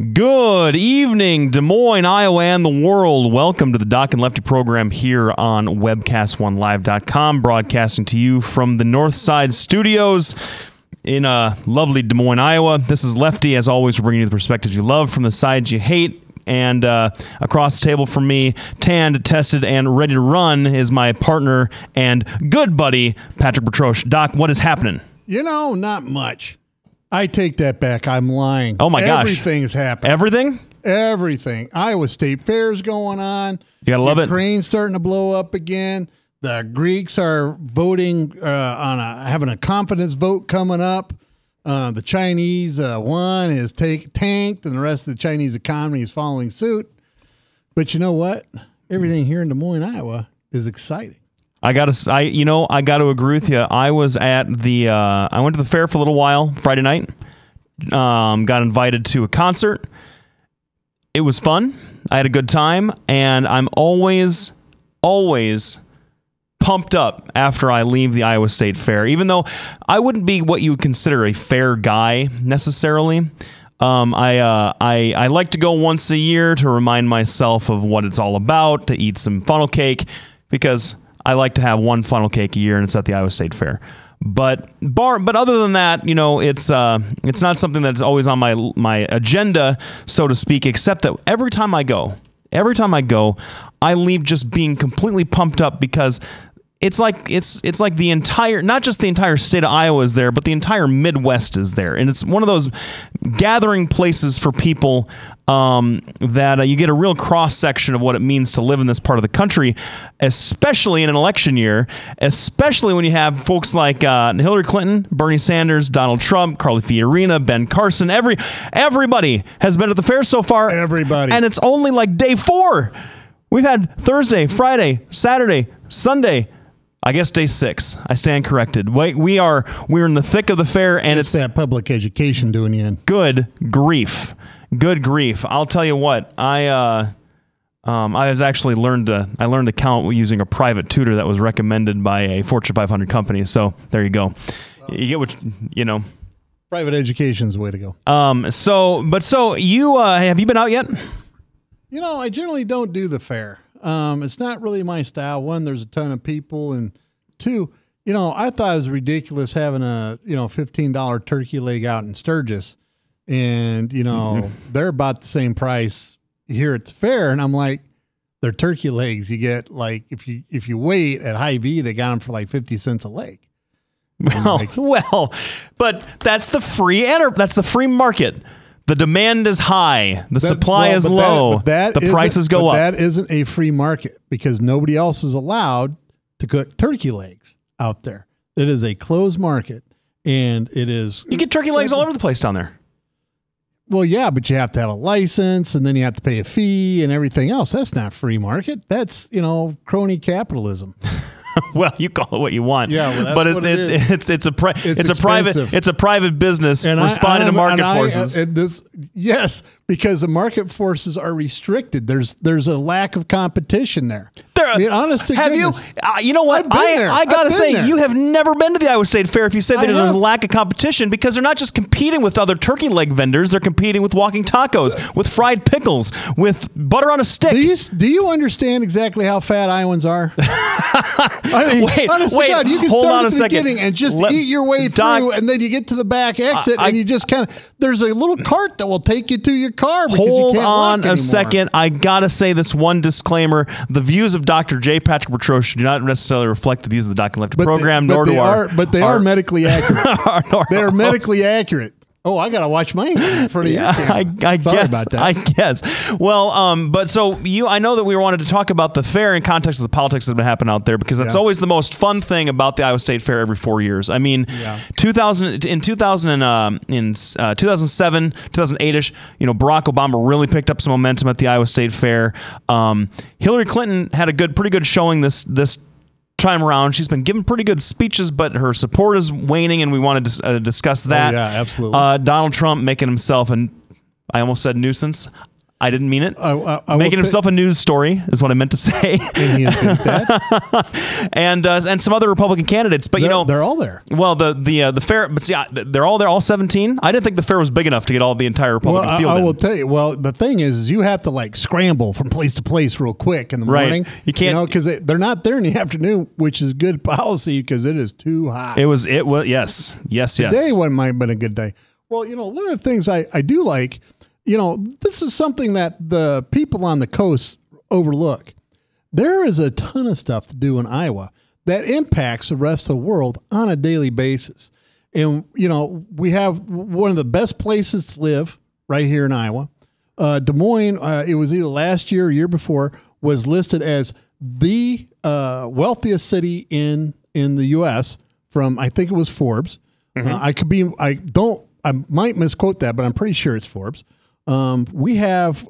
Good evening, Des Moines, Iowa, and the world. Welcome to the Doc and Lefty program here on webcast1live.com, broadcasting to you from the Northside Studios in lovely Des Moines, Iowa. This is Lefty. As always, we're bringing you the perspectives you love from the sides you hate. And across the table from me, tanned, tested, and ready to run is my partner and good buddy, Patrick Bertroche. Doc, what is happening? You know, not much. I take that back. I'm lying. Oh, my gosh. Everything's happening. Everything? Everything. Iowa State Fair's going on. You gotta love it. Ukraine's starting to blow up again. The Greeks are voting having a confidence vote coming up. The Chinese yuan is tanked, and the rest of the Chinese economy is following suit. But you know what? Everything here in Des Moines, Iowa, is exciting. I gotta agree with you. I was at the I went to the fair for a little while Friday night. Got invited to a concert. It was fun. I had a good time, and I'm always pumped up after I leave the Iowa State Fair. Even though I wouldn't be what you would consider a fair guy necessarily. I like to go once a year to remind myself of what it's all about, to eat some funnel cake, because I like to have one funnel cake a year, and it's at the Iowa State Fair. But other than that, you know, it's not something that's always on my agenda, so to speak. Except that every time I go, I leave just being completely pumped up, because it's like the entire, not just the entire state of Iowa is there, but the entire Midwest is there, and it's one of those gathering places for people that you get a real cross section of what it means to live in this part of the country, especially in an election year, especially when you have folks like Hillary Clinton, Bernie Sanders, Donald Trump, Carly Fiorina, Ben Carson. Everybody has been at the fair so far. Everybody, and it's only like day 4. We've had Thursday, Friday, Saturday, Sunday. I guess day 6. I stand corrected. We're in the thick of the fair, and it's that public education doing you in. Good grief. I'll tell you what. I learned to count using a private tutor that was recommended by a Fortune 500 company. So there you go. You get what you know. Private education's the way to go. So you have you been out yet? You know, I generally don't do the fair. It's not really my style. One, there's a ton of people, and two, you know, I thought it was ridiculous having a $15 turkey leg out in Sturgis, and you know they're about the same price here at the fair, and I'm like, they're turkey legs. You get like if you wait at Hy-Vee, they got them for like 50 cents a leg. Well, but that's the free market. The demand is high. The supply is low. The prices go up. That isn't a free market, because nobody else is allowed to cook turkey legs out there. It is a closed market, and it is. You get turkey legs all over the place down there. Well, yeah, but you have to have a license, and then you have to pay a fee and everything else. That's not free market. That's, crony capitalism. Well, you call it what you want. Yeah, well, but it's a private business responding to market forces. Yes, because the market forces are restricted. There's a lack of competition there. Honest to goodness. You know what? I gotta say, you have never been to the Iowa State Fair if you say that there's a lack of competition, because they're not just competing with other turkey leg vendors. They're competing with walking tacos, with fried pickles, with butter on a stick. Do you understand exactly how fat Iowans are? I mean, wait, God, you can hold start on at the beginning and just eat your way through, and then you get to the back exit, and you just kind of, there's a little cart that will take you to your car. Hold on a second. I gotta say this one disclaimer: the views of Dr. J. Patrick Bertroche do not necessarily reflect the views of the Doc and Lefty program, nor do our. But they are medically accurate. They are medically accurate. Oh, I gotta watch mine in front of you. I guess about that. I guess. Well, but so I know that we wanted to talk about the fair in context of the politics that have been happening out there, because that's always the most fun thing about the Iowa State Fair every 4 years. I mean, 2007, 2008ish, Barack Obama really picked up some momentum at the Iowa State Fair. Hillary Clinton had a pretty good showing this time around. She's been giving pretty good speeches, but her support is waning, and we wanted to discuss that. Oh, yeah, absolutely. Donald Trump making himself I almost said nuisance. I didn't mean it. I Making himself a news story is what I meant to say. And he is good at that. and some other Republican candidates, but they're all there. Well, the fair, but see, they're all there, all 17. I didn't think the fair was big enough to get all the entire Republican field. I will tell you. Well, the thing is you have to like scramble from place to place real quick in the morning. You can't, because they're not there in the afternoon, which is good policy because it is too hot. It was yes. Today might have been a good day. Well, one of the things I do like. This is something that the people on the coast overlook. There is a ton of stuff to do in Iowa that impacts the rest of the world on a daily basis. And, we have one of the best places to live right here in Iowa. Des Moines, it was either last year or year before, was listed as the wealthiest city in the U.S. from, I think it was Forbes. Mm-hmm. I might misquote that, but I'm pretty sure it's Forbes. We have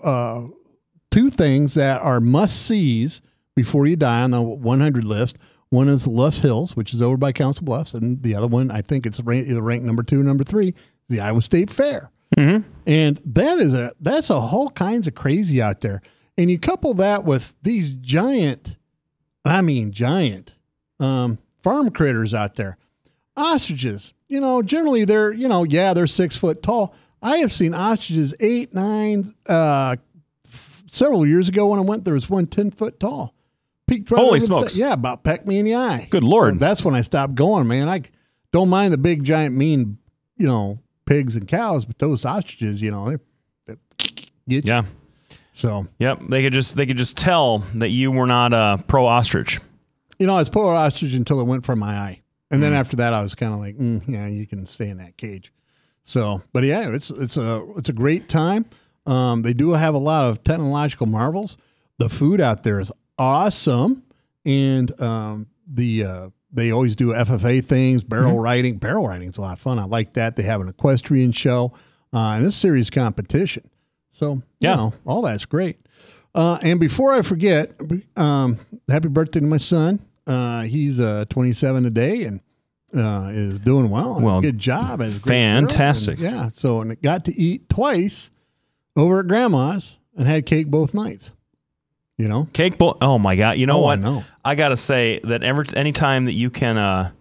two things that are must-sees before you die on the 100 list. One is the Luss Hills, which is over by Council Bluffs, and the other one, I think it's either ranked number 2 or number 3, is the Iowa State Fair. Mm-hmm. And that's a whole kinds of crazy out there. And you couple that with these giant farm critters out there. Ostriches, generally they're 6 foot tall. I have seen ostriches 8, 9. Several years ago when I went, there was one 10 foot tall. Peeked right Holy smokes! About pecked me in the eye. Good Lord! So that's when I stopped going, man. I don't mind the big, giant, mean, pigs and cows, but those ostriches, they get you. Yeah. So. Yep, they could just tell that you were not pro ostrich. I was pro ostrich until it went from my eye, and then after that, I was kind of like, yeah, you can stay in that cage. So, but yeah, it's a great time. They do have a lot of technological marvels. The food out there is awesome, and they always do FFA things, barrel riding. Barrel riding is a lot of fun. I like that. They have an equestrian show, and it's serious competition. So, all that's great. And before I forget, happy birthday to my son. He's 27 today, and is doing well. Well, good job. Fantastic. And it got to eat twice over at Grandma's and had cake both nights. Cake bowl. Oh my God! You know what? I know. I gotta say that any time that you can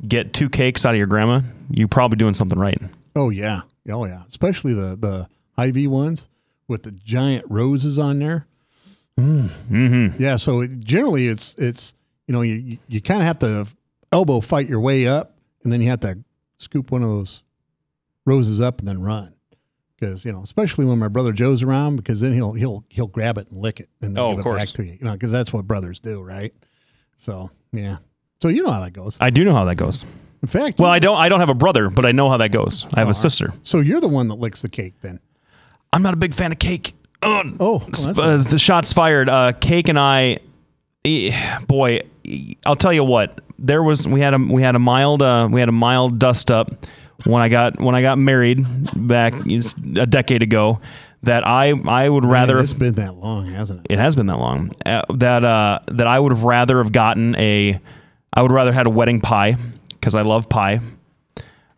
get 2 cakes out of your grandma, you're probably doing something right. Oh yeah. Especially the Hy-Vee ones with the giant roses on there. Mm-hmm. Yeah. So generally, it's you kind of have to elbow fight your way up, and then you have to scoop one of those roses up and then run. Because especially when my brother Joe's around, because then he'll grab it and lick it and then give it back to you. Because that's what brothers do, right? So yeah. So you know how that goes. I do know how that goes. In fact, well, I don't have a brother, but I know how that goes. I have a sister. So you're the one that licks the cake, then? I'm not a big fan of cake. The shots fired. Cake and I, boy, I'll tell you what. We had a mild dust up when I got married back a decade ago. That I would rather. It's been that long, hasn't it? It has been that long. That I would have rather have gotten I would rather had a wedding pie because I love pie.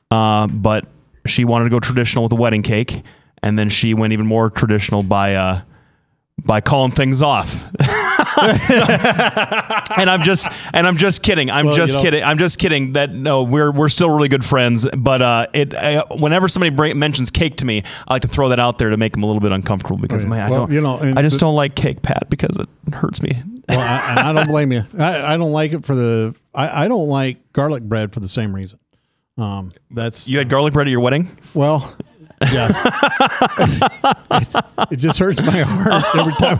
But she wanted to go traditional with the wedding cake, and then she went even more traditional by calling things off. and I'm just kidding. I'm just kidding. That no, we're still really good friends. But whenever somebody mentions cake to me, I like to throw that out there to make them a little bit uncomfortable because I just don't like cake, Pat, because it hurts me. Well, I don't blame you. I don't like it for I don't like garlic bread for the same reason. You had garlic bread at your wedding? Well. Yes. it just hurts my heart every time.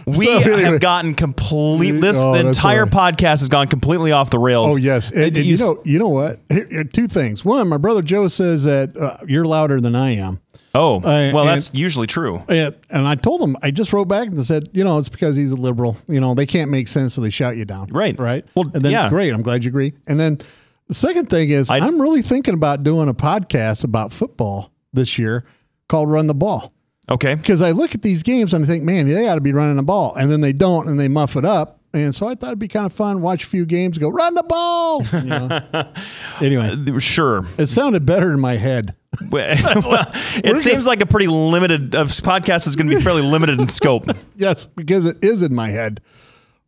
We have gotten the entire podcast has gone completely off the rails. Oh yes. And you know what? Here, 2 things. One, my brother Joe says that you're louder than I am. Oh, well, that's usually true. And I told him, I just wrote back and said, it's because he's a liberal. They can't make sense, so they shout you down. Right. Well, and then great. I'm glad you agree. And then the second thing is I'm really thinking about doing a podcast about football this year called Run the Ball. Okay. Because I look at these games and I think, man, they ought to be running the ball. And then they don't, and they muff it up. And so I thought it'd be kind of fun, watch a few games, go, run the ball. Anyway. Sure. It sounded better in my head. Well, it seems like a pretty limited podcast is going to be fairly limited in scope. Yes, because it is in my head.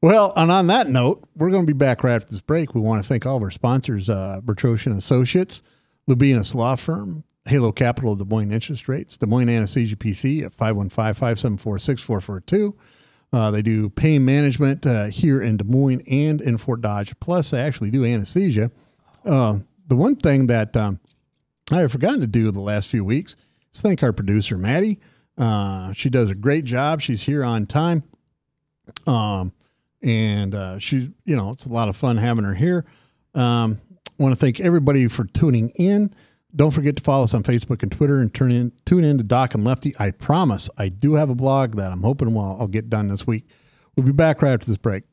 Well, and on that note, we're going to be back right after this break. We want to thank all of our sponsors, Bertrosian Associates, Lubinas Law Firm, Halo Capital, Des Moines Interest Rates, Des Moines Anesthesia PC at 515-574-6442. They do pain management here in Des Moines and in Fort Dodge. Plus, they actually do anesthesia. The one thing that I have forgotten to do the last few weeks is thank our producer, Maddie. She does a great job. She's here on time. And she, it's a lot of fun having her here. Want to thank everybody for tuning in. Don't forget to follow us on Facebook and Twitter and tune in to Doc and Lefty. I promise I do have a blog that I'm hoping I'll get done this week. We'll be back right after this break.